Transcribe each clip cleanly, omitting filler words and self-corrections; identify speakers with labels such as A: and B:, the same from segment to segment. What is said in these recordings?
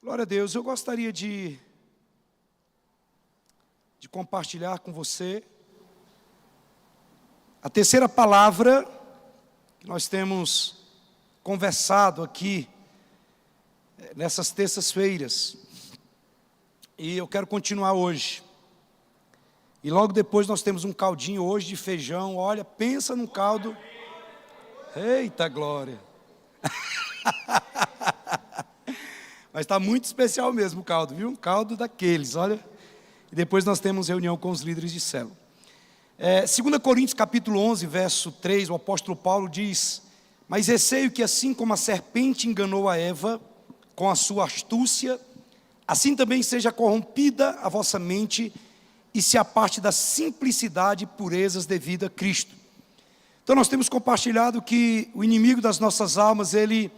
A: Glória a Deus, eu gostaria de compartilhar com você a terceira palavra que nós temos conversado aqui nessas terças-feiras. E eu quero continuar hoje. E logo depois nós temos um caldinho hoje de feijão. Olha, pensa num caldo. Eita glória! Mas está muito especial mesmo o caldo, viu? Um caldo daqueles, olha. E depois nós temos reunião com os líderes de célula. 2 Coríntios capítulo 11, verso 3, o apóstolo Paulo diz: mas receio que assim como a serpente enganou a Eva com a sua astúcia, assim também seja corrompida a vossa mente e se aparte da simplicidade e purezas devida a Cristo. Então nós temos compartilhado que o inimigo das nossas almas, ele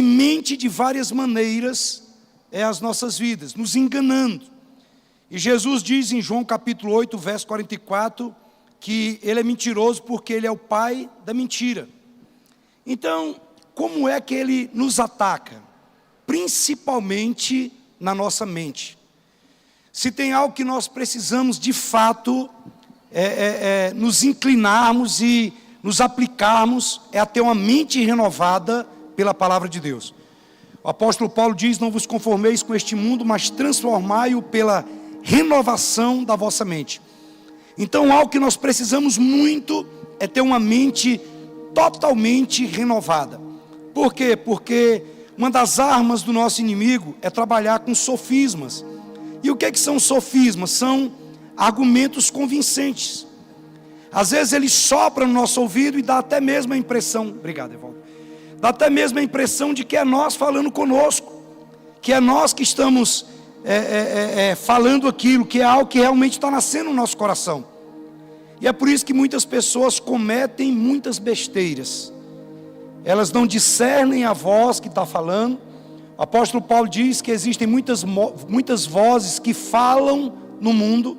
A: mente de várias maneiras às nossas vidas, nos enganando. E Jesus diz em João capítulo 8, verso 44, que ele é mentiroso porque ele é o pai da mentira. Então, como é que ele nos ataca? Principalmente na nossa mente. Se tem algo que nós precisamos de fato nos inclinarmos e nos aplicarmos, é a ter uma mente renovada pela palavra de Deus. O apóstolo Paulo diz: não vos conformeis com este mundo, mas transformai-o pela renovação da vossa mente. Então algo que nós precisamos muito é ter uma mente totalmente renovada. Por quê? Porque uma das armas do nosso inimigo é trabalhar com sofismas. E o que são sofismas? São argumentos convincentes. Às vezes ele sopra no nosso ouvido e dá até mesmo a impressão, obrigado, Evaldo, dá até mesmo a impressão de que é nós falando conosco, que é nós que estamos falando aquilo, que é algo que realmente está nascendo no nosso coração. E é por isso que muitas pessoas cometem muitas besteiras. Elas não discernem a voz que está falando. O apóstolo Paulo diz que existem muitas vozes que falam no mundo,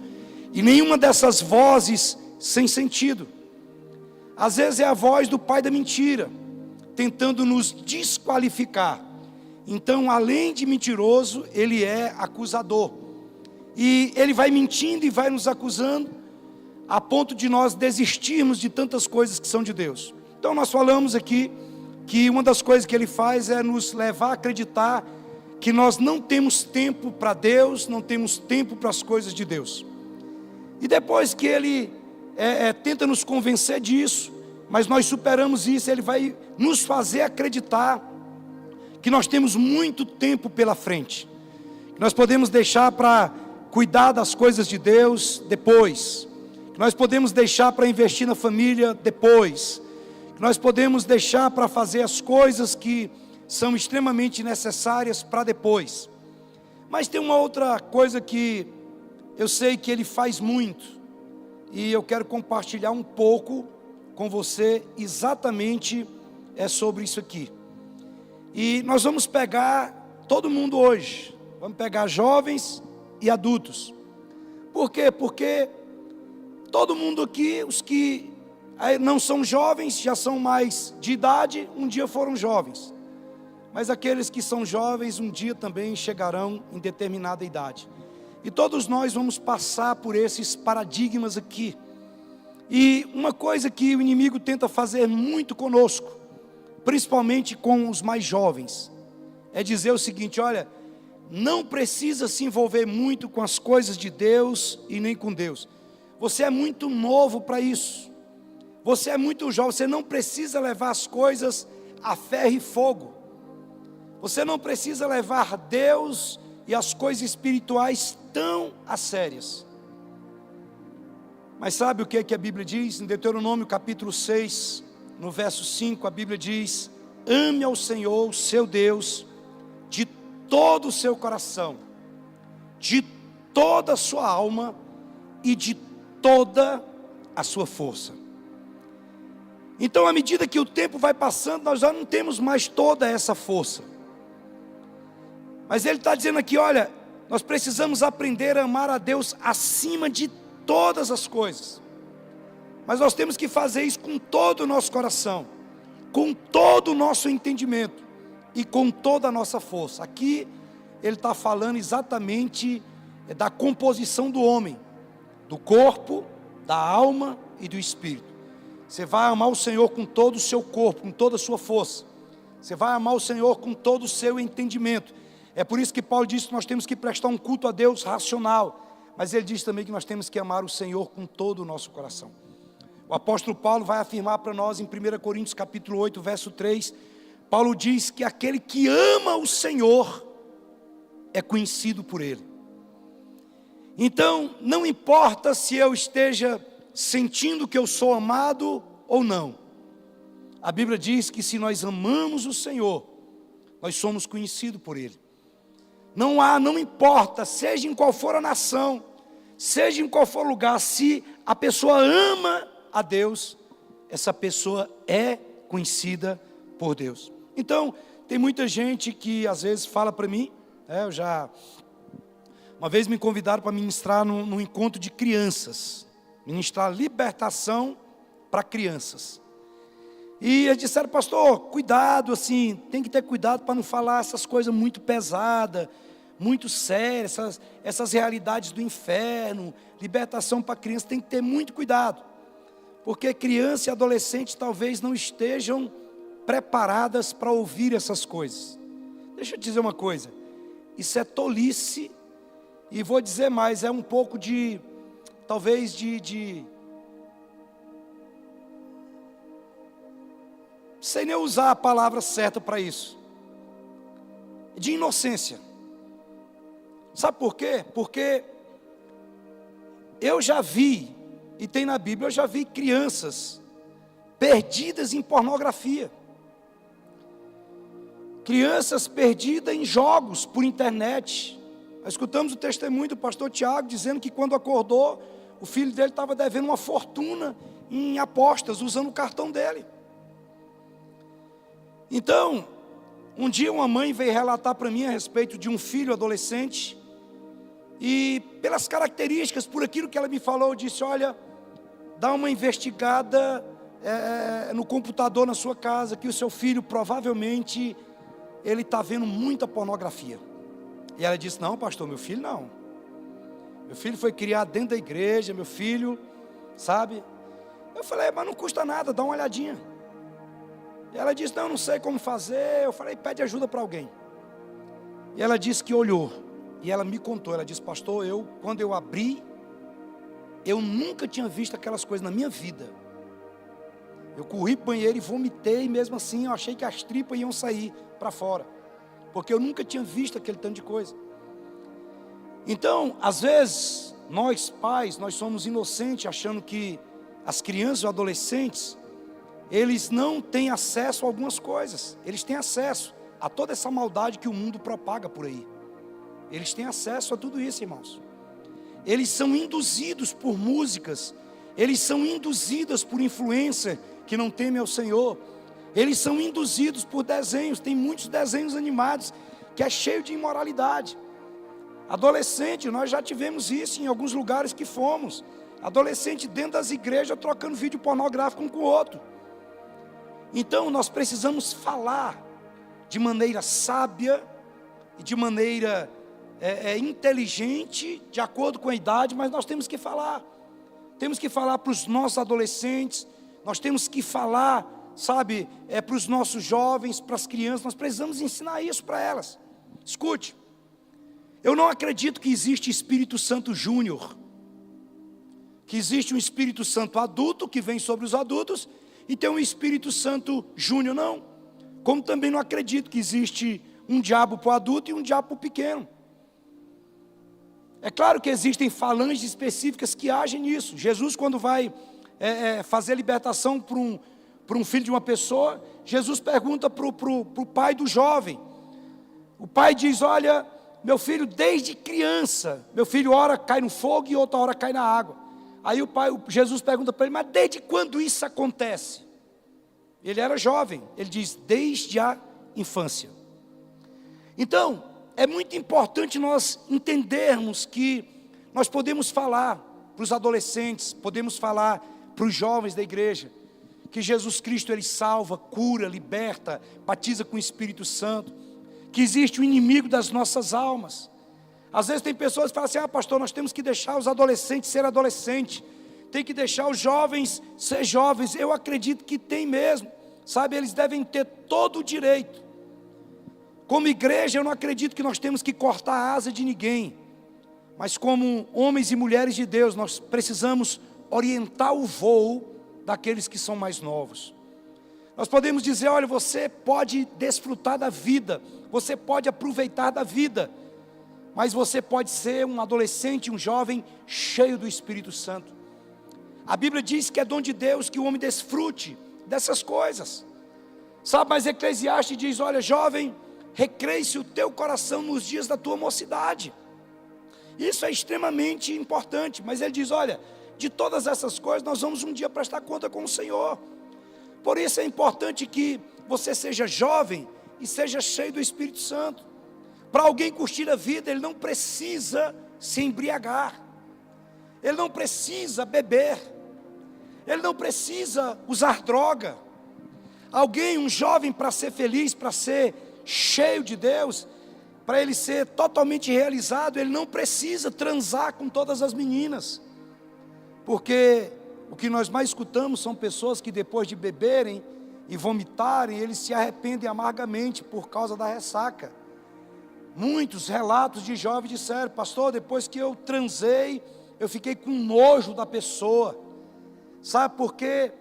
A: e nenhuma dessas vozes sem sentido. Às vezes é a voz do pai da mentira, tentando nos desqualificar. Então, além de mentiroso, ele é acusador. E ele vai mentindo e vai nos acusando, a ponto de nós desistirmos de tantas coisas que são de Deus. Então nós falamos aqui que uma das coisas que ele faz é nos levar a acreditar que nós não temos tempo para Deus, não temos tempo para as coisas de Deus. E depois que ele tenta nos convencer disso, mas nós superamos isso, ele vai nos fazer acreditar que nós temos muito tempo pela frente, que nós podemos deixar para cuidar das coisas de Deus depois, que nós podemos deixar para investir na família depois, que nós podemos deixar para fazer as coisas que são extremamente necessárias para depois. Mas tem uma outra coisa que eu sei que ele faz muito, e eu quero compartilhar um pouco com você exatamente sobre isso aqui. E nós vamos pegar todo mundo hoje, vamos pegar jovens e adultos. Por quê? Porque todo mundo aqui, os que não são jovens, já são mais de idade, um dia foram jovens. Mas aqueles que são jovens, um dia também chegarão em determinada idade. E todos nós vamos passar por esses paradigmas aqui. E uma coisa que o inimigo tenta fazer muito conosco, principalmente com os mais jovens, é dizer o seguinte: olha, não precisa se envolver muito com as coisas de Deus e nem com Deus. Você é muito novo para isso. Você é muito jovem, você não precisa levar as coisas a ferro e fogo. Você não precisa levar Deus e as coisas espirituais tão a sérias. Mas sabe o que a Bíblia diz? Em Deuteronômio capítulo 6, no verso 5, a Bíblia diz: ame ao Senhor, seu Deus, de todo o seu coração, de toda a sua alma e de toda a sua força. Então, à medida que o tempo vai passando, nós já não temos mais toda essa força. Mas ele está dizendo aqui: olha, nós precisamos aprender a amar a Deus acima de todas as coisas. Mas nós temos que fazer isso com todo o nosso coração, com todo o nosso entendimento e com toda a nossa força. Aqui ele está falando exatamente da composição do homem, do corpo, da alma e do espírito. Você vai amar o Senhor com todo o seu corpo, com toda a sua força. Você vai amar o Senhor com todo o seu entendimento. É por isso que Paulo diz que nós temos que prestar um culto a Deus racional. Mas ele diz também que nós temos que amar o Senhor com todo o nosso coração. O apóstolo Paulo vai afirmar para nós em 1 Coríntios capítulo 8, verso 3. Paulo diz que aquele que ama o Senhor é conhecido por Ele. Então, não importa se eu esteja sentindo que eu sou amado ou não. A Bíblia diz que se nós amamos o Senhor, nós somos conhecidos por Ele. Não importa, seja em qual for a nação, seja em qual for o lugar, se a pessoa ama a Deus, essa pessoa é conhecida por Deus. Então, tem muita gente que às vezes fala para mim, uma vez me convidaram para ministrar num encontro de crianças, ministrar libertação para crianças. E eles disseram, pastor, cuidado, assim, tem que ter cuidado para não falar essas coisas muito pesadas, muito sérias, essas realidades do inferno, libertação para criança, tem que ter muito cuidado. Porque criança e adolescente talvez não estejam preparadas para ouvir essas coisas. Deixa eu te dizer uma coisa, isso é tolice, e vou dizer mais, é um pouco talvez sem nem usar a palavra certa para isso, de inocência. Sabe por quê? Porque eu já vi, e tem na Bíblia, eu já vi crianças perdidas em pornografia, crianças perdidas em jogos por internet. Nós escutamos o testemunho do pastor Tiago dizendo que quando acordou, o filho dele estava devendo uma fortuna em apostas, usando o cartão dele. Então, um dia uma mãe veio relatar para mim a respeito de um filho adolescente, e pelas características, por aquilo que ela me falou, eu disse, olha, dá uma investigada no computador na sua casa, que o seu filho provavelmente, ele está vendo muita pornografia. E ela disse, não pastor, meu filho não. Meu filho foi criado dentro da igreja, meu filho, sabe? Eu falei, mas não custa nada, dá uma olhadinha. E ela disse, não sei como fazer. Eu falei, pede ajuda para alguém. E ela disse que olhou, e ela me contou, ela disse, pastor, quando eu abri, eu nunca tinha visto aquelas coisas na minha vida. Eu corri para o banheiro e vomitei, mesmo assim eu achei que as tripas iam sair para fora, porque eu nunca tinha visto aquele tanto de coisa. Então, às vezes, nós pais, nós somos inocentes, achando que as crianças e adolescentes, eles não têm acesso a algumas coisas. Eles têm acesso a toda essa maldade que o mundo propaga por aí. Eles têm acesso a tudo isso, irmãos. Eles são induzidos por músicas, eles são induzidos por influência que não temem ao Senhor. Eles são induzidos por desenhos, tem muitos desenhos animados que é cheio de imoralidade. Adolescente, nós já tivemos isso em alguns lugares que fomos. Adolescente dentro das igrejas trocando vídeo pornográfico um com o outro. Então nós precisamos falar de maneira sábia e de maneira inteligente, de acordo com a idade, mas nós temos que falar. Temos que falar para os nossos adolescentes, nós temos que falar, sabe, para os nossos jovens, para as crianças, nós precisamos ensinar isso para elas. Escute, eu não acredito que existe Espírito Santo Júnior, que existe um Espírito Santo adulto que vem sobre os adultos e tem um Espírito Santo Júnior, não. Como também não acredito que existe um diabo para o adulto e um diabo para o pequeno. É claro que existem falanges específicas que agem nisso. Jesus, quando vai fazer libertação para um filho de uma pessoa, Jesus pergunta para o pai do jovem. O pai diz, olha, meu filho desde criança, meu filho ora cai no fogo e outra hora cai na água. Aí Jesus pergunta para ele, mas desde quando isso acontece? Ele era jovem, ele diz, desde a infância. Então, é muito importante nós entendermos que nós podemos falar para os adolescentes, podemos falar para os jovens da igreja, que Jesus Cristo, Ele salva, cura, liberta, batiza com o Espírito Santo, que existe o inimigo das nossas almas. Às vezes tem pessoas que falam assim: pastor, nós temos que deixar os adolescentes ser adolescentes, tem que deixar os jovens ser jovens. Eu acredito que tem mesmo, sabe, eles devem ter todo o direito. Como igreja, eu não acredito que nós temos que cortar a asa de ninguém, mas como homens e mulheres de Deus, nós precisamos orientar o voo daqueles que são mais novos. Nós podemos dizer: olha, você pode desfrutar da vida, você pode aproveitar da vida, mas você pode ser um adolescente, um jovem cheio do Espírito Santo. A Bíblia diz que é dom de Deus que o homem desfrute dessas coisas, sabe, mas Eclesiastes diz: olha, jovem, recreie-se o teu coração nos dias da tua mocidade. Isso é extremamente importante, mas ele diz: olha, de todas essas coisas nós vamos um dia prestar conta com o Senhor. Por isso é importante que você seja jovem e seja cheio do Espírito Santo. Para alguém curtir a vida, ele não precisa se embriagar, ele não precisa beber, ele não precisa usar droga. Alguém, um jovem, para ser feliz, para ser cheio de Deus, para ele ser totalmente realizado, ele não precisa transar com todas as meninas, porque o que nós mais escutamos são pessoas que depois de beberem e vomitarem, eles se arrependem amargamente por causa da ressaca. Muitos relatos de jovens disseram: pastor, depois que eu transei, eu fiquei com nojo da pessoa. Sabe por quê?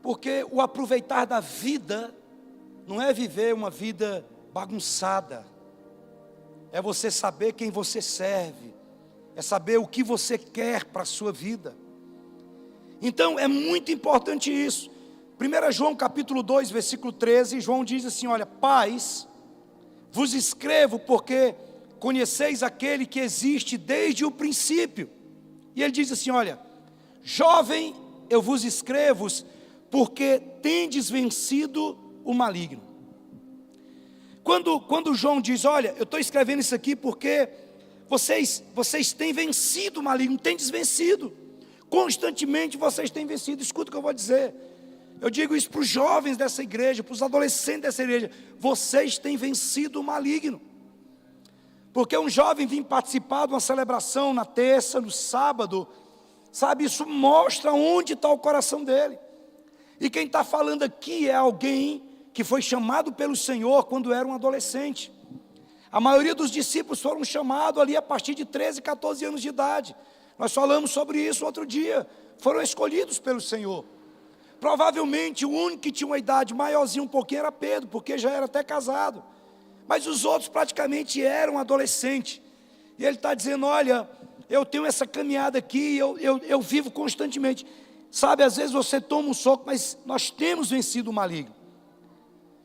A: Porque o aproveitar da vida não é viver uma vida bagunçada, é você saber quem você serve, é saber o que você quer para a sua vida. Então é muito importante isso. 1 João capítulo 2, versículo 13, João diz assim: olha, pais, vos escrevo porque conheceis aquele que existe desde o princípio. E ele diz assim: olha, jovem, eu vos escrevo porque tendes vencido o maligno. Quando João diz: olha, eu estou escrevendo isso aqui porque vocês têm vencido o maligno, tendes vencido, constantemente vocês têm vencido. Escuta o que eu vou dizer, eu digo isso para os jovens dessa igreja, para os adolescentes dessa igreja: vocês têm vencido o maligno. Porque um jovem vir participar de uma celebração na terça, no sábado, sabe, isso mostra onde está o coração dele. E quem está falando aqui é alguém que foi chamado pelo Senhor quando era um adolescente. A maioria dos discípulos foram chamados ali a partir de 13, 14 anos de idade. Nós falamos sobre isso outro dia. Foram escolhidos pelo Senhor. Provavelmente o único que tinha uma idade maiorzinha um pouquinho era Pedro, porque já era até casado. Mas os outros praticamente eram adolescentes. E ele está dizendo: olha, eu tenho essa caminhada aqui, eu vivo constantemente. Sabe, às vezes você toma um soco, mas nós temos vencido o maligno.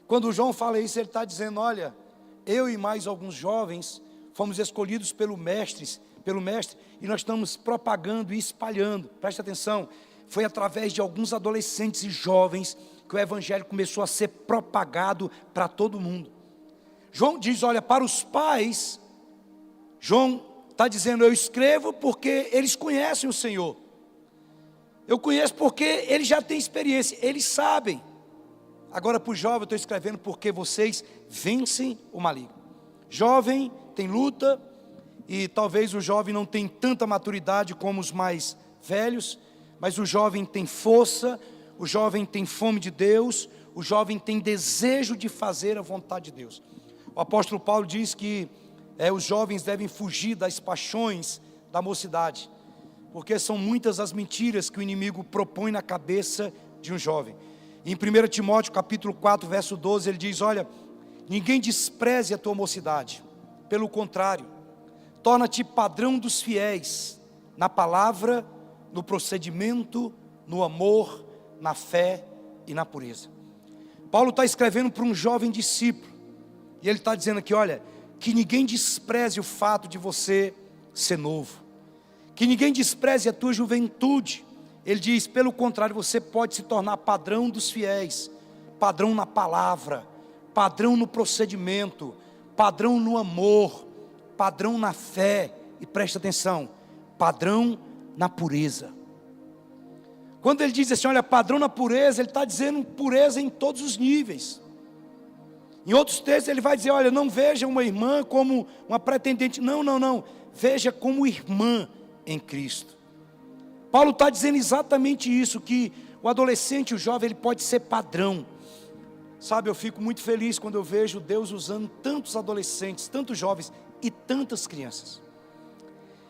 A: Quando o João fala isso, ele está dizendo: olha, eu e mais alguns jovens fomos escolhidos pelo mestre, e nós estamos propagando e espalhando. Presta atenção, foi através de alguns adolescentes e jovens que o evangelho começou a ser propagado para todo mundo. João diz: olha, para os pais, João está dizendo: eu escrevo porque eles conhecem o Senhor. Eu conheço porque eles já têm experiência, eles sabem. Agora para o jovem eu estou escrevendo porque vocês vencem o maligno. Jovem tem luta, e talvez o jovem não tenha tanta maturidade como os mais velhos, mas o jovem tem força, o jovem tem fome de Deus, o jovem tem desejo de fazer a vontade de Deus. O apóstolo Paulo diz que os jovens devem fugir das paixões da mocidade, porque são muitas as mentiras que o inimigo propõe na cabeça de um jovem. Em 1 Timóteo capítulo 4, verso 12, ele diz: olha, ninguém despreze a tua mocidade, pelo contrário, torna-te padrão dos fiéis, na palavra, no procedimento, no amor, na fé e na pureza. Paulo está escrevendo para um jovem discípulo, e ele está dizendo aqui: olha, que ninguém despreze o fato de você ser novo, que ninguém despreze a tua juventude. Ele diz: pelo contrário, você pode se tornar padrão dos fiéis, padrão na palavra, padrão no procedimento, padrão no amor, padrão na fé, e presta atenção, padrão na pureza. Quando ele diz assim, olha, padrão na pureza, ele está dizendo pureza em todos os níveis. Em outros textos ele vai dizer, olha, não veja uma irmã como uma pretendente. Não, não, não. Veja como irmã em Cristo. Paulo está dizendo exatamente isso, que o adolescente, o jovem, ele pode ser padrão. Sabe, eu fico muito feliz quando eu vejo Deus usando tantos adolescentes, tantos jovens e tantas crianças.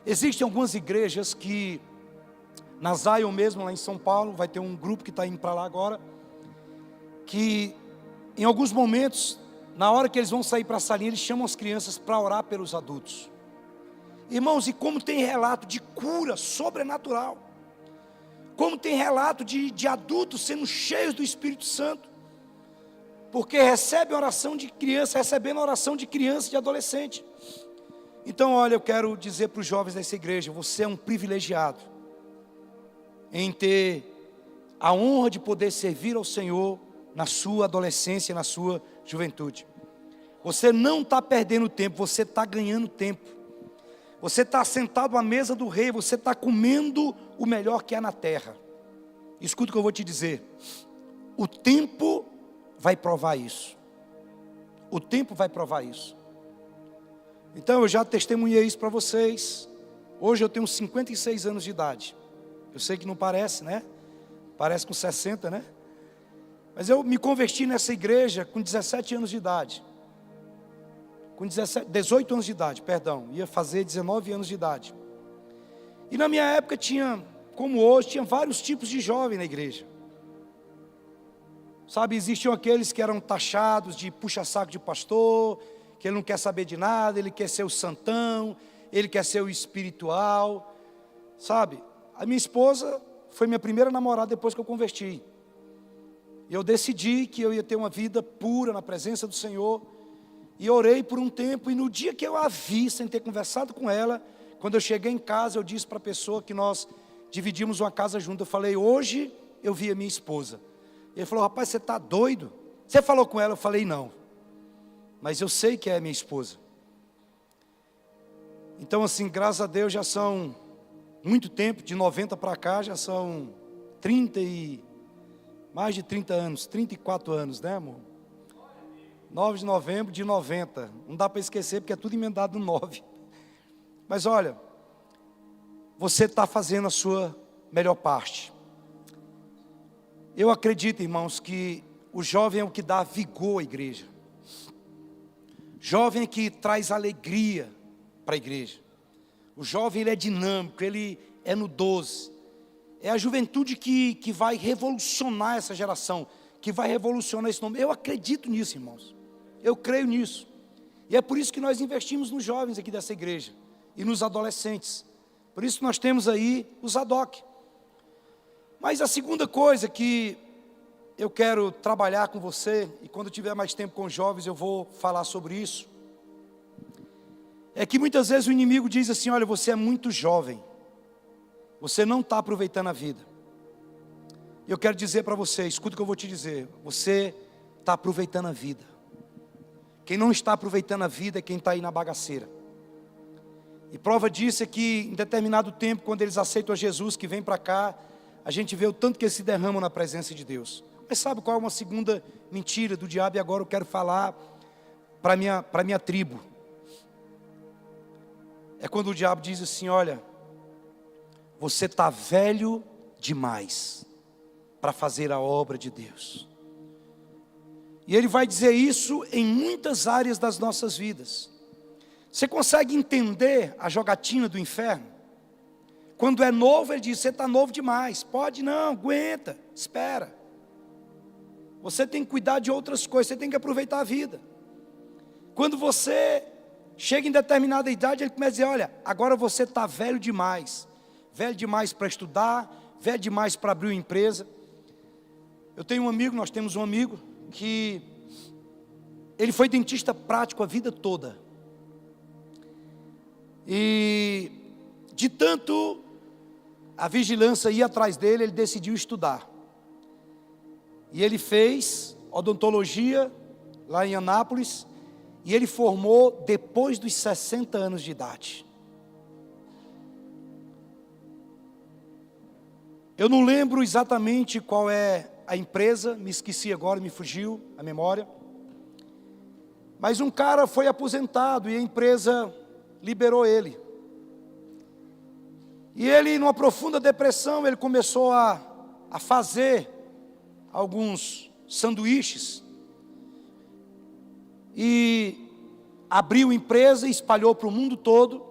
A: Existem algumas igrejas que, na Zion mesmo, lá em São Paulo, vai ter um grupo que está indo para lá agora, que em alguns momentos, na hora que eles vão sair para a salinha, eles chamam as crianças para orar pelos adultos. Irmãos, e como tem relato de cura sobrenatural, como tem relato de adultos sendo cheios do Espírito Santo, porque recebem oração de criança, recebendo oração de criança e de adolescente. Então, olha, eu quero dizer para os jovens dessa igreja, você é um privilegiado em ter a honra de poder servir ao Senhor na sua adolescência, na sua juventude. Você não está perdendo tempo, você está ganhando tempo. Você está sentado à mesa do rei, você está comendo o melhor que há na terra. Escuta o que eu vou te dizer. O tempo vai provar isso. O tempo vai provar isso. Então eu já testemunhei isso para vocês. Hoje eu tenho 56 anos de idade. Eu sei que não parece, né? Parece com 60, né? Mas eu me converti nessa igreja com 17 anos de idade. Com 18 anos de idade, perdão. Ia fazer 19 anos de idade. E na minha época tinha, como hoje, tinha vários tipos de jovem na igreja. Sabe, existiam aqueles que eram taxados de puxa-saco de pastor, que ele não quer saber de nada, ele quer ser o santão, ele quer ser o espiritual. Sabe, a minha esposa foi minha primeira namorada depois que eu converti. Eu decidi que eu ia ter uma vida pura na presença do Senhor. E orei por um tempo, e no dia que eu a vi, sem ter conversado com ela, quando eu cheguei em casa, eu disse para a pessoa que nós dividimos uma casa junto, eu falei, hoje eu vi a minha esposa. Ele falou, rapaz, você está doido? Você falou com ela? Eu falei, não. Mas eu sei que é minha esposa. Então assim, graças a Deus já são muito tempo, de 90 para cá, já são mais de 30 anos, 34 anos, né, amor? 9 de novembro de 90, não dá para esquecer porque é tudo emendado no 9. Mas olha, você está fazendo a sua melhor parte. Eu acredito, irmãos, que o jovem é o que dá vigor à igreja. Jovem é que traz alegria para a igreja. O jovem ele é dinâmico, ele é no 12. É a juventude que vai revolucionar essa geração, que vai revolucionar esse nome. Eu acredito nisso, irmãos. Eu creio nisso. E é por isso que nós investimos nos jovens aqui dessa igreja e nos adolescentes. Por isso nós temos aí os ADOC. Mas a segunda coisa que eu quero trabalhar com você, e quando eu tiver mais tempo com os jovens eu vou falar sobre isso, é que muitas vezes o inimigo diz assim, olha, você é muito jovem, você não está aproveitando a vida. Eu quero dizer para você, escuta o que eu vou te dizer, você está aproveitando a vida. Quem não está aproveitando a vida é quem está aí na bagaceira. E prova disso é que em determinado tempo, quando eles aceitam a Jesus, que vem para cá, a gente vê o tanto que eles se derramam na presença de Deus. Mas sabe qual é uma segunda mentira do diabo? E agora eu quero falar para a minha tribo. É quando o diabo diz assim, olha, você está velho demais para fazer a obra de Deus. E ele vai dizer isso em muitas áreas das nossas vidas. Você consegue entender a jogatina do inferno? Quando é novo, ele diz, você está novo demais. Pode não, aguenta, espera. Você tem que cuidar de outras coisas, você tem que aproveitar a vida. Quando você chega em determinada idade, ele começa a dizer, olha, agora você está velho demais. Velho demais para estudar, velho demais para abrir uma empresa. Eu tenho um amigo, nós temos um amigo, que ele foi dentista prático a vida toda. E de tanto a vigilância ia atrás dele, ele decidiu estudar. E ele fez odontologia lá em Anápolis, e ele formou depois dos 60 anos de idade. Eu não lembro exatamente qual é a empresa, me esqueci agora, me fugiu a memória. Mas um cara foi aposentado e a empresa liberou ele. E ele, numa profunda depressão, ele começou a fazer alguns sanduíches. E abriu empresa e espalhou para o mundo todo.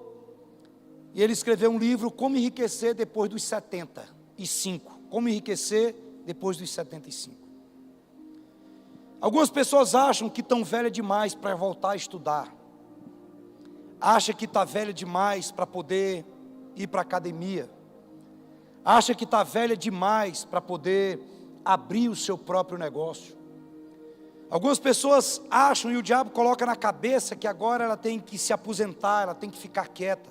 A: E ele escreveu um livro, Como Enriquecer Depois dos 75. Como enriquecer depois dos 75. Algumas pessoas acham que estão velhas demais para voltar a estudar. Acha que está velha demais para poder ir para a academia. Acha que está velha demais para poder abrir o seu próprio negócio. Algumas pessoas acham, e o diabo coloca na cabeça, que agora ela tem que se aposentar, ela tem que ficar quieta.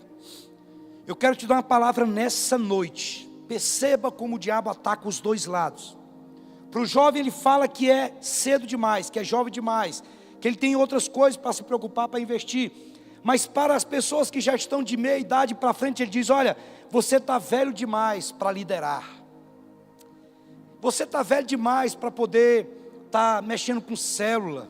A: Eu quero te dar uma palavra nessa noite. Perceba como o diabo ataca os dois lados. Para o jovem ele fala que é cedo demais, que é jovem demais, que ele tem outras coisas para se preocupar, para investir. Mas para as pessoas que já estão de meia idade para frente, ele diz: olha, você está velho demais para liderar. Você está velho demais para poder estar mexendo com célula.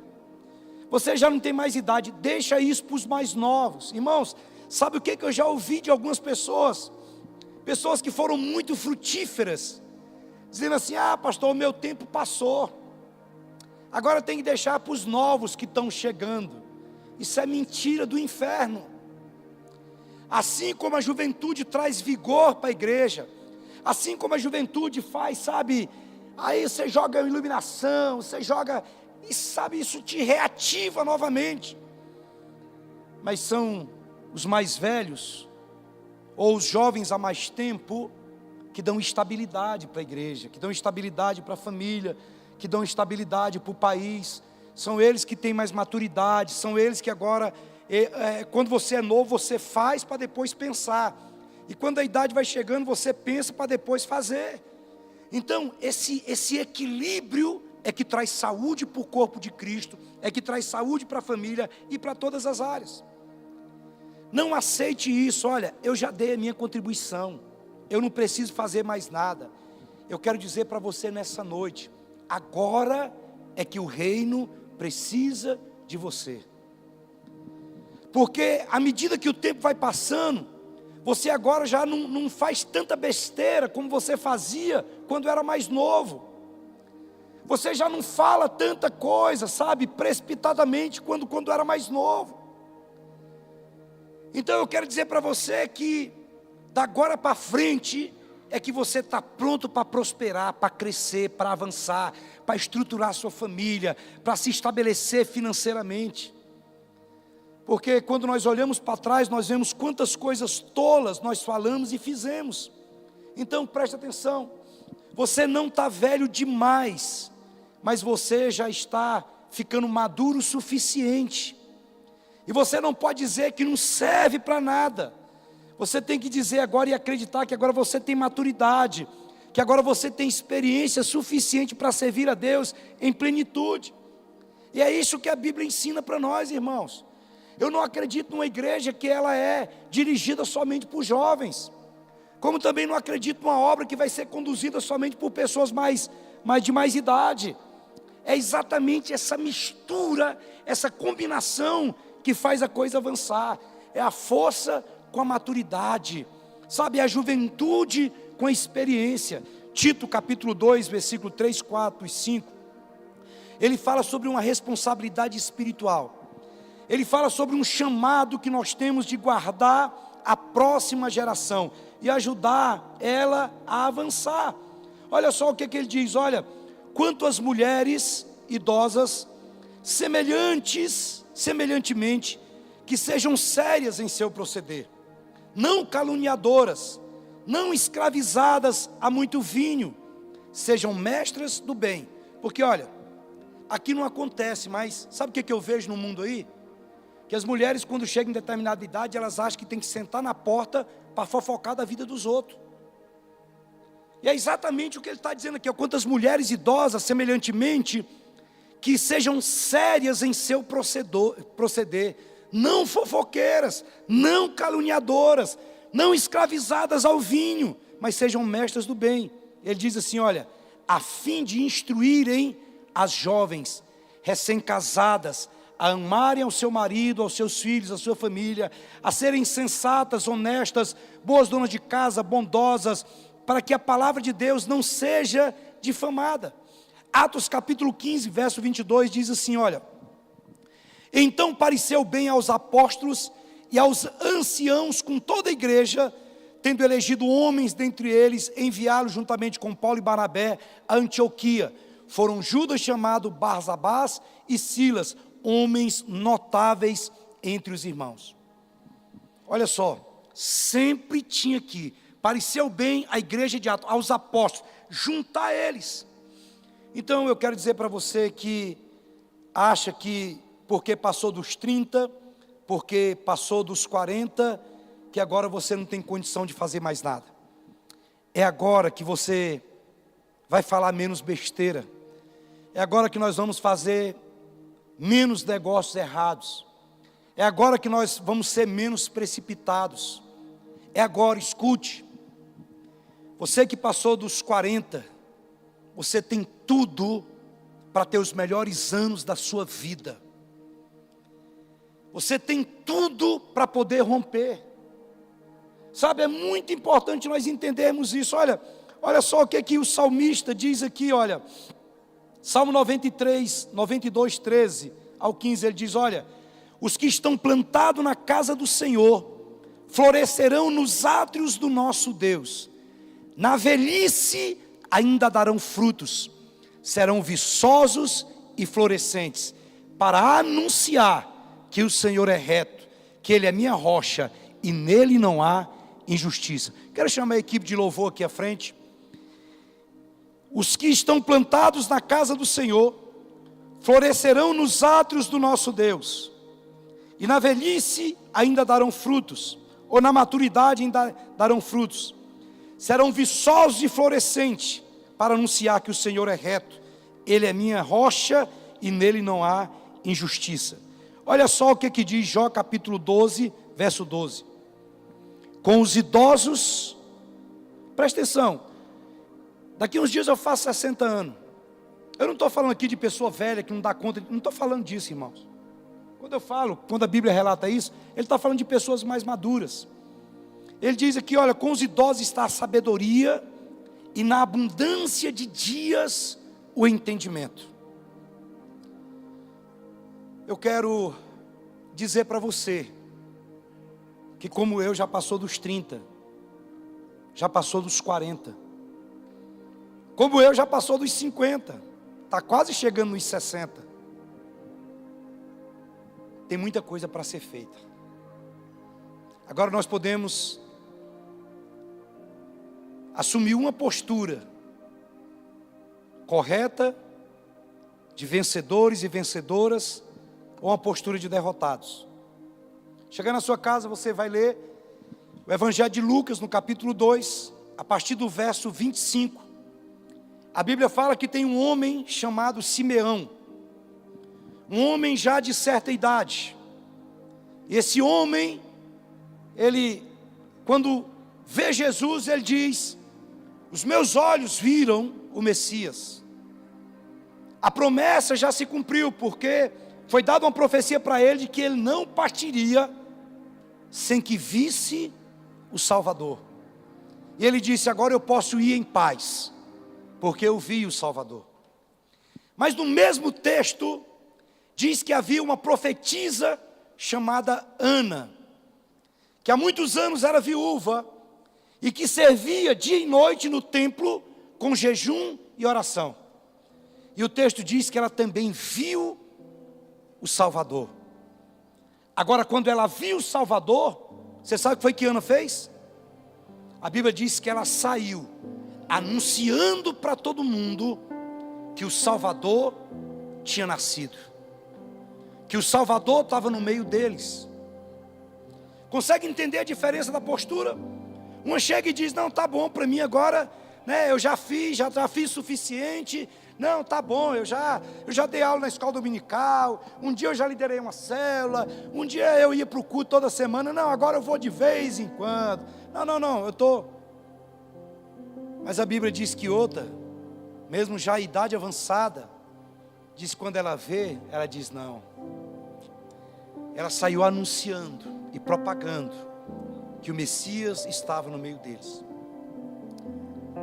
A: Você já não tem mais idade, deixa isso para os mais novos. Irmãos, sabe o que eu já ouvi de algumas pessoas? Pessoas que foram muito frutíferas, dizendo assim: ah, pastor, o meu tempo passou, agora tem que deixar para os novos que estão chegando. Isso é mentira do inferno. Assim como a juventude traz vigor para a igreja, assim como a juventude faz, sabe, aí você joga iluminação, você joga, e sabe, isso te reativa novamente. Mas são os mais velhos, ou os jovens há mais tempo, que dão estabilidade para a igreja, que dão estabilidade para a família, que dão estabilidade para o país. São eles que têm mais maturidade, são eles que agora, quando você é novo, você faz para depois pensar. E quando a idade vai chegando, você pensa para depois fazer. Então, esse equilíbrio é que traz saúde para o corpo de Cristo, é que traz saúde para a família e para todas as áreas. Não aceite isso: olha, eu já dei a minha contribuição, eu não preciso fazer mais nada. Eu quero dizer para você nessa noite, agora é que o reino precisa de você. Porque à medida que o tempo vai passando, você agora já não faz tanta besteira como você fazia quando era mais novo. Você já não fala tanta coisa, sabe, precipitadamente quando era mais novo. Então eu quero dizer para você que da agora para frente é que você está pronto para prosperar, para crescer, para avançar, para estruturar a sua família, para se estabelecer financeiramente. Porque quando nós olhamos para trás, nós vemos quantas coisas tolas nós falamos e fizemos. Então preste atenção, você não está velho demais, mas você já está ficando maduro o suficiente. E você não pode dizer que não serve para nada. Você tem que dizer agora e acreditar que agora você tem maturidade, que agora você tem experiência suficiente para servir a Deus em plenitude. E é isso que a Bíblia ensina para nós, irmãos. Eu não acredito numa igreja que ela é dirigida somente por jovens, como também não acredito numa obra que vai ser conduzida somente por pessoas de mais idade. É exatamente essa mistura, essa combinação que faz a coisa avançar. É a força com a maturidade, sabe, a juventude com a experiência. Tito capítulo 2, versículo 3, 4 e 5, ele fala sobre uma responsabilidade espiritual. Ele fala sobre um chamado que nós temos de guardar a próxima geração e ajudar ela a avançar. Olha só o que ele diz: olha, quanto às mulheres idosas, semelhantemente, que sejam sérias em seu proceder, não caluniadoras, não escravizadas a muito vinho, sejam mestras do bem. Porque olha, aqui não acontece, mas sabe o que eu vejo no mundo aí? Que as mulheres, quando chegam em determinada idade, elas acham que tem que sentar na porta para fofocar da vida dos outros. E é exatamente o que ele está dizendo aqui: quantas mulheres idosas, semelhantemente, que sejam sérias em seu proceder, não fofoqueiras, não caluniadoras, não escravizadas ao vinho, mas sejam mestras do bem. Ele diz assim: olha, a fim de instruírem as jovens recém-casadas a amarem ao seu marido, aos seus filhos, à sua família, a serem sensatas, honestas, boas donas de casa, bondosas, para que a palavra de Deus não seja difamada. Atos capítulo 15, verso 22 diz assim, olha: então pareceu bem aos apóstolos e aos anciãos com toda a igreja, tendo elegido homens dentre eles, enviá-los juntamente com Paulo e Barnabé a Antioquia. Foram Judas chamado Barsabás e Silas, homens notáveis entre os irmãos. Olha só, sempre tinha que, pareceu bem a igreja de Atos, aos apóstolos, juntar eles. Então eu quero dizer para você que acha que porque passou dos 30, porque passou dos 40, que agora você não tem condição de fazer mais nada. É agora que você vai falar menos besteira. É agora que nós vamos fazer menos negócios errados. É agora que nós vamos ser menos precipitados. É agora, escute. Você que passou dos 40, você tem tudo para ter os melhores anos da sua vida. Você tem tudo para poder romper. Sabe, é muito importante nós entendermos isso. Olha só o que o salmista diz aqui, olha. Salmo 93, 92, 13 ao 15, ele diz, olha: os que estão plantados na casa do Senhor, florescerão nos átrios do nosso Deus. Na velhice ainda darão frutos, serão viçosos e florescentes, para anunciar que o Senhor é reto, que Ele é minha rocha, e nele não há injustiça. Quero chamar a equipe de louvor aqui à frente. Os que estão plantados na casa do Senhor, florescerão nos átrios do nosso Deus, e na velhice ainda darão frutos, ou na maturidade ainda darão frutos, serão viçosos e florescentes, para anunciar que o Senhor é reto, Ele é minha rocha, e nele não há injustiça. Olha só o que diz Jó capítulo 12, verso 12. Com os idosos, presta atenção, daqui uns dias eu faço 60 anos. Eu não estou falando aqui de pessoa velha que não dá conta, não estou falando disso, irmãos. Quando a Bíblia relata isso, ele está falando de pessoas mais maduras. Ele diz aqui, olha, com os idosos está a sabedoria, e na abundância de dias o entendimento. Eu quero dizer para você, que como eu já passou dos 30, já passou dos 40, como eu já passou dos 50, está quase chegando nos 60, tem muita coisa para ser feita. Agora nós podemos assumir uma postura correta, de vencedores e vencedoras, ou uma postura de derrotados. Chegando na sua casa, você vai ler o Evangelho de Lucas, no capítulo 2, a partir do verso 25. A Bíblia fala que tem um homem chamado Simeão, um homem já de certa idade. E esse homem, ele, quando vê Jesus, ele diz: os meus olhos viram o Messias. A promessa já se cumpriu, porque foi dada uma profecia para ele de que ele não partiria sem que visse o Salvador. E ele disse: agora eu posso ir em paz, porque eu vi o Salvador. Mas no mesmo texto, diz que havia uma profetisa chamada Ana, que há muitos anos era viúva, e que servia dia e noite no templo, com jejum e oração. E o texto diz que ela também viu o Salvador. Agora, quando ela viu o Salvador, você sabe o que foi que Ana fez? A Bíblia diz que ela saiu, anunciando para todo mundo que o Salvador tinha nascido, que o Salvador estava no meio deles. Consegue entender a diferença da postura? Uma chega e diz: não, tá bom para mim agora, né, eu já fiz o suficiente. Não, tá bom, eu já dei aula na escola dominical, um dia eu já liderei uma célula, um dia eu ia para o culto toda semana. Não, agora eu vou de vez em quando. Não, eu estou. Mas a Bíblia diz que outra, mesmo já a idade avançada, diz que quando ela vê, ela diz: não, ela saiu anunciando e propagando que o Messias estava no meio deles.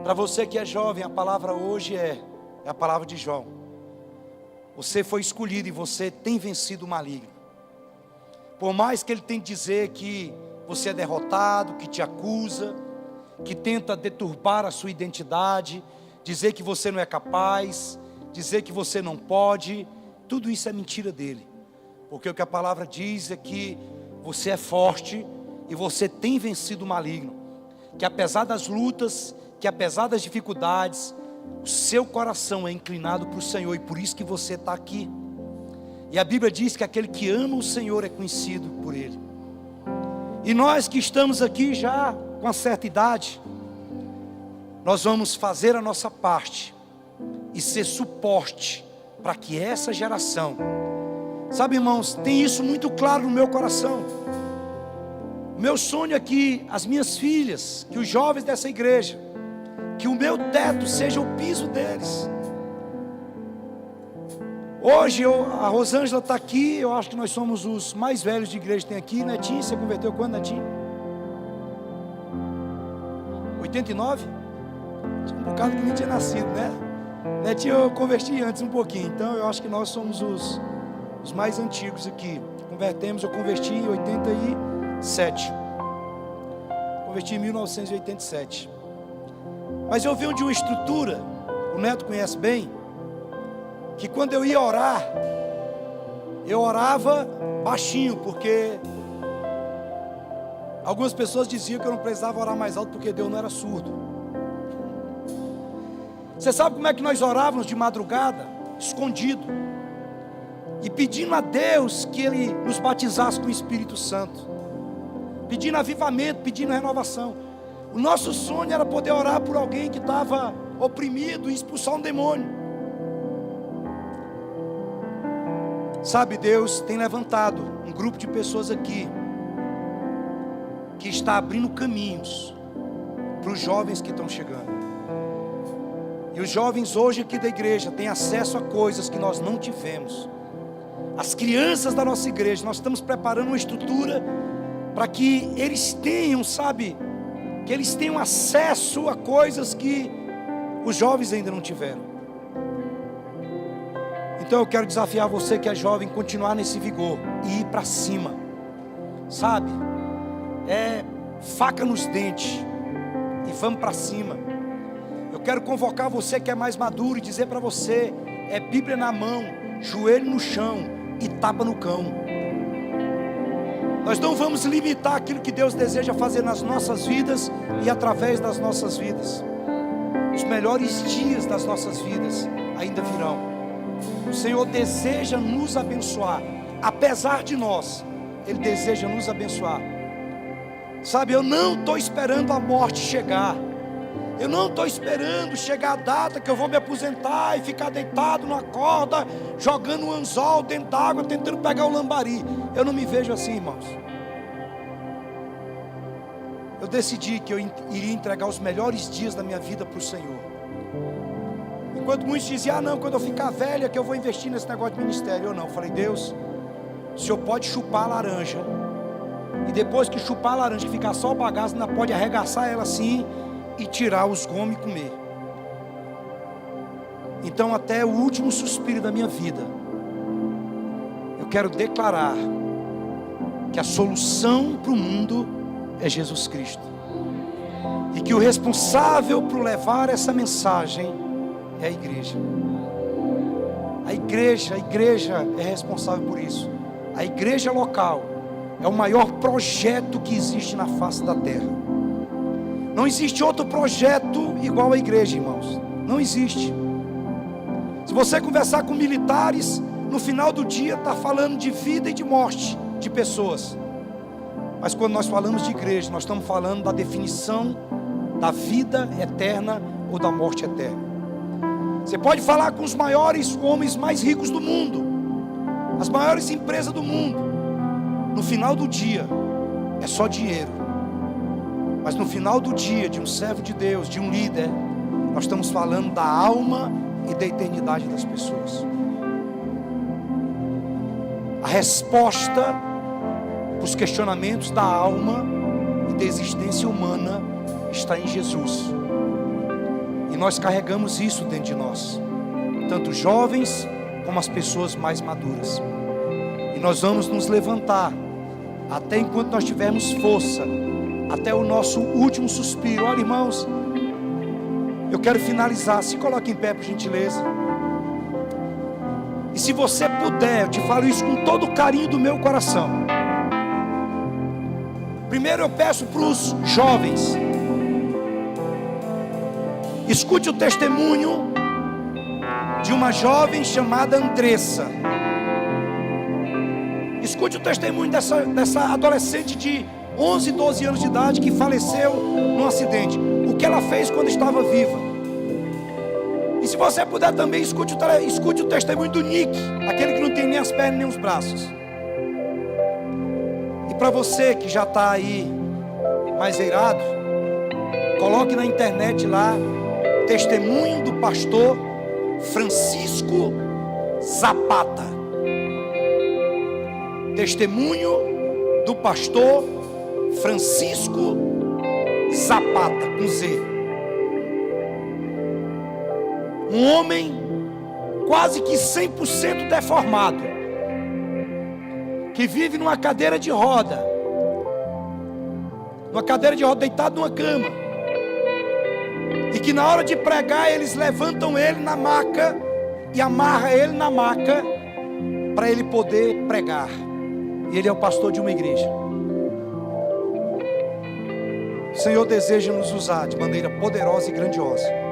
A: Para você que é jovem, a palavra hoje é a palavra de João. Você foi escolhido e você tem vencido o maligno. Por mais que ele tente dizer que você é derrotado, que te acusa, que tenta deturpar a sua identidade, dizer que você não é capaz, dizer que você não pode, tudo isso é mentira dele. Porque o que a palavra diz é que você é forte e você tem vencido o maligno. Que apesar das lutas, que apesar das dificuldades, o seu coração é inclinado para o Senhor e por isso que você está aqui. E a Bíblia diz que aquele que ama o Senhor é conhecido por Ele. E nós que estamos aqui já com uma certa idade, nós vamos fazer a nossa parte e ser suporte para que essa geração, sabe, irmãos, tem isso muito claro no meu coração. O meu sonho é que as minhas filhas, que os jovens dessa igreja, que o meu teto seja o piso deles. Hoje a Rosângela está aqui, eu acho que nós somos os mais velhos de igreja que tem aqui. Netinho, você converteu quando, Netinho? 89? Tinha um bocado que nem tinha nascido, né? Netinho, eu converti antes um pouquinho, então eu acho que nós somos os mais antigos aqui. Eu converti em 87. Converti em 1987. Mas eu venho de uma estrutura, o Neto conhece bem, que quando eu ia orar, eu orava baixinho, porque algumas pessoas diziam que eu não precisava orar mais alto porque Deus não era surdo. Você sabe como é que nós orávamos de madrugada? Escondido, e pedindo a Deus que Ele nos batizasse com o Espírito Santo, pedindo avivamento, pedindo renovação. O nosso sonho era poder orar por alguém que estava oprimido e expulsar um demônio. Sabe, Deus tem levantado um grupo de pessoas aqui que está abrindo caminhos para os jovens que estão chegando. E os jovens hoje aqui da igreja têm acesso a coisas que nós não tivemos. As crianças da nossa igreja, nós estamos preparando uma estrutura para que eles tenham, sabe, que eles tenham acesso a coisas que os jovens ainda não tiveram. Então eu quero desafiar você que é jovem, continuar nesse vigor e ir para cima, sabe, faca nos dentes e vamos para cima. Eu quero convocar você que é mais maduro e dizer para você, é Bíblia na mão, joelho no chão e tapa no cão. Nós não vamos limitar aquilo que Deus deseja fazer nas nossas vidas e através das nossas vidas. Os melhores dias das nossas vidas ainda virão. O Senhor deseja nos abençoar, apesar de nós, Ele deseja nos abençoar. Sabe, eu não estou esperando a morte chegar. Eu não estou esperando chegar a data que eu vou me aposentar e ficar deitado numa corda, jogando um anzol dentro d'água, tentando pegar o lambari. Eu não me vejo assim, irmãos. Eu decidi que eu iria entregar os melhores dias da minha vida para o Senhor. Enquanto muitos diziam, não, quando eu ficar velha que eu vou investir nesse negócio de ministério. Eu não, falei, Deus, o Senhor pode chupar a laranja, e depois que chupar a laranja, que ficar só o bagaço, ainda pode arregaçar ela assim e tirar os gomos e comer. Então até o último suspiro da minha vida, eu quero declarar que a solução para o mundo é Jesus Cristo, e que o responsável por levar essa mensagem é a igreja. A igreja é responsável por isso. A igreja local é o maior projeto que existe na face da terra. Não existe outro projeto igual à igreja, irmãos. Não existe. Se você conversar com militares, no final do dia está falando de vida e de morte de pessoas. Mas quando nós falamos de igreja, nós estamos falando da definição da vida eterna ou da morte eterna. Você pode falar com os maiores homens mais ricos do mundo, as maiores empresas do mundo. No final do dia, é só dinheiro. Mas no final do dia, de um servo de Deus, de um líder, nós estamos falando da alma e da eternidade das pessoas. A resposta os questionamentos da alma e da existência humana está em Jesus. E nós carregamos isso dentro de nós, tanto os jovens como as pessoas mais maduras. E nós vamos nos levantar até enquanto nós tivermos força, até o nosso último suspiro. Olha, irmãos, eu quero finalizar. Se coloque em pé, por gentileza. E se você puder, eu te falo isso com todo o carinho do meu coração. Primeiro eu peço para os jovens, escute o testemunho de uma jovem chamada Andressa. Escute o testemunho dessa adolescente de 11, 12 anos de idade que faleceu num acidente. O que ela fez quando estava viva. E se você puder também, escute o testemunho do Nick, aquele que não tem nem as pernas nem os braços. E para você que já está aí mais eirado, coloque na internet lá, testemunho do pastor Francisco Zapata. Testemunho do pastor Francisco Zapata, com Z. Um homem quase que 100% deformado, que vive numa cadeira de roda, deitado numa cama, e que na hora de pregar eles levantam ele na maca e amarram ele na maca para ele poder pregar. E ele é o pastor de uma igreja. O Senhor deseja nos usar de maneira poderosa e grandiosa.